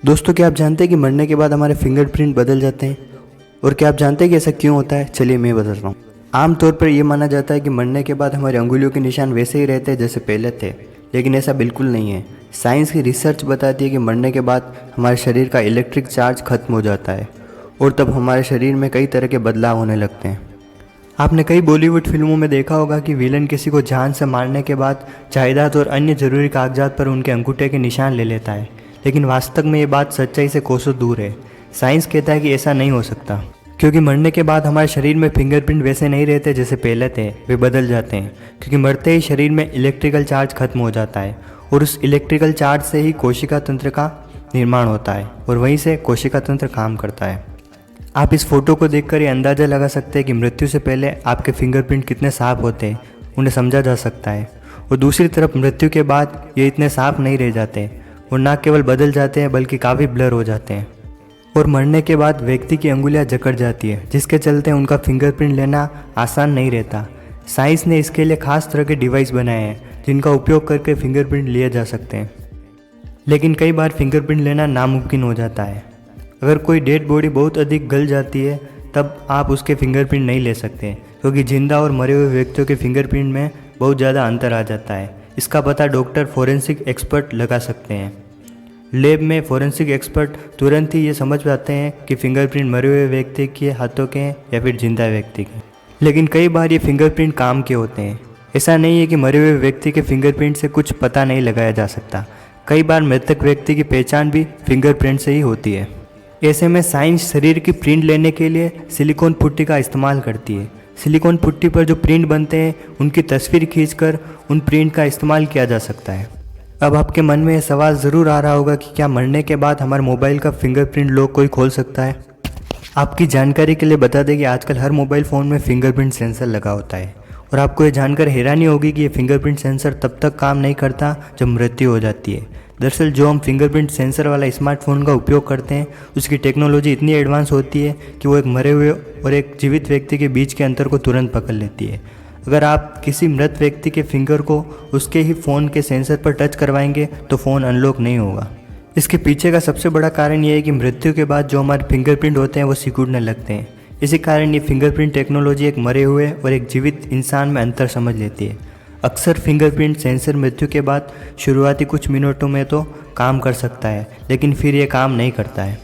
दोस्तों, क्या आप जानते हैं कि मरने के बाद हमारे फिंगरप्रिंट बदल जाते हैं? और क्या आप जानते हैं कि ऐसा क्यों होता है? चलिए मैं बता रहा हूँ। आमतौर पर यह माना जाता है कि मरने के बाद हमारी अंगुलियों के निशान वैसे ही रहते हैं जैसे पहले थे, लेकिन ऐसा बिल्कुल नहीं है। साइंस की रिसर्च बताती है कि मरने के बाद हमारे शरीर का इलेक्ट्रिक चार्ज खत्म हो जाता है और तब हमारे शरीर में कई तरह के बदलाव होने लगते हैं। आपने कई बॉलीवुड फिल्मों में देखा होगा कि विलन किसी को जान से मारने के बाद जायदाद और अन्य जरूरी कागजात पर उनके अंगूठे के निशान ले लेता है, लेकिन वास्तव में ये बात सच्चाई से कोसों दूर है। साइंस कहता है कि ऐसा नहीं हो सकता, क्योंकि मरने के बाद हमारे शरीर में फिंगरप्रिंट वैसे नहीं रहते जैसे पहले थे, वे बदल जाते हैं। क्योंकि मरते ही शरीर में इलेक्ट्रिकल चार्ज खत्म हो जाता है और उस इलेक्ट्रिकल चार्ज से ही कोशिका तंत्र का निर्माण होता है और वहीं से कोशिका तंत्र काम करता है। आप इस फोटो को देखकर ये अंदाज़ा लगा सकते हैं कि मृत्यु से पहले आपके फिंगरप्रिंट कितने साफ होते हैं, उन्हें समझा जा सकता है। और दूसरी तरफ मृत्यु के बाद ये इतने साफ नहीं रह जाते और ना केवल बदल जाते हैं बल्कि काफ़ी ब्लर हो जाते हैं। और मरने के बाद व्यक्ति की अंगुलियां जकड़ जाती है, जिसके चलते उनका फिंगरप्रिंट लेना आसान नहीं रहता। साइंस ने इसके लिए खास तरह के डिवाइस बनाए हैं जिनका उपयोग करके फिंगरप्रिंट लिए जा सकते हैं, लेकिन कई बार फिंगरप्रिंट लेना नामुमकिन हो जाता है। अगर कोई डेड बॉडी बहुत अधिक गल जाती है तब आप उसके फिंगरप्रिंट नहीं ले सकते, क्योंकि जिंदा और मरे हुए व्यक्तियों के फिंगरप्रिंट में बहुत ज़्यादा अंतर आ जाता है। इसका पता डॉक्टर फॉरेंसिक एक्सपर्ट लगा सकते हैं। लैब में फॉरेंसिक एक्सपर्ट तुरंत ही ये समझ पाते हैं कि फिंगरप्रिंट मरे हुए व्यक्ति के हाथों के हैं या फिर जिंदा व्यक्ति के। लेकिन कई बार ये फिंगरप्रिंट काम के होते हैं। ऐसा नहीं है कि मरे हुए व्यक्ति के फिंगरप्रिंट से कुछ पता नहीं लगाया जा सकता। कई बार मृतक व्यक्ति की पहचान भी फिंगरप्रिंट से ही होती है। ऐसे में साइंस शरीर की प्रिंट लेने के लिए सिलिकॉन पुट्टी का इस्तेमाल करती है। सिलिकॉन पुट्टी पर जो प्रिंट बनते हैं उनकी तस्वीर खींचकर उन प्रिंट का इस्तेमाल किया जा सकता है। अब आपके मन में यह सवाल ज़रूर आ रहा होगा कि क्या मरने के बाद हमारे मोबाइल का फिंगरप्रिंट लॉक कोई खोल सकता है? आपकी जानकारी के लिए बता दें कि आजकल हर मोबाइल फ़ोन में फिंगरप्रिंट सेंसर लगा होता है और आपको ये जानकर हैरानी होगी कि ये फिंगरप्रिंट सेंसर तब तक काम नहीं करता जब मृत्यु हो जाती है। दरअसल जो हम फिंगरप्रिंट सेंसर वाला स्मार्टफोन का उपयोग करते हैं उसकी टेक्नोलॉजी इतनी एडवांस होती है कि वो एक मरे हुए और एक जीवित व्यक्ति के बीच के अंतर को तुरंत पकड़ लेती है। अगर आप किसी मृत व्यक्ति के फिंगर को उसके ही फ़ोन के सेंसर पर टच करवाएंगे तो फ़ोन अनलॉक नहीं होगा। इसके पीछे का सबसे बड़ा कारण ये है कि मृत्यु के बाद जो हमारे फिंगरप्रिंट होते हैं वो सिकुड़ने लगते हैं। इसी कारण ये फिंगरप्रिंट टेक्नोलॉजी एक मरे हुए और एक जीवित इंसान में अंतर समझ लेती है। अक्सर फिंगरप्रिंट सेंसर मृत्यु के बाद शुरुआती कुछ मिनटों में तो काम कर सकता है, लेकिन फिर ये काम नहीं करता है।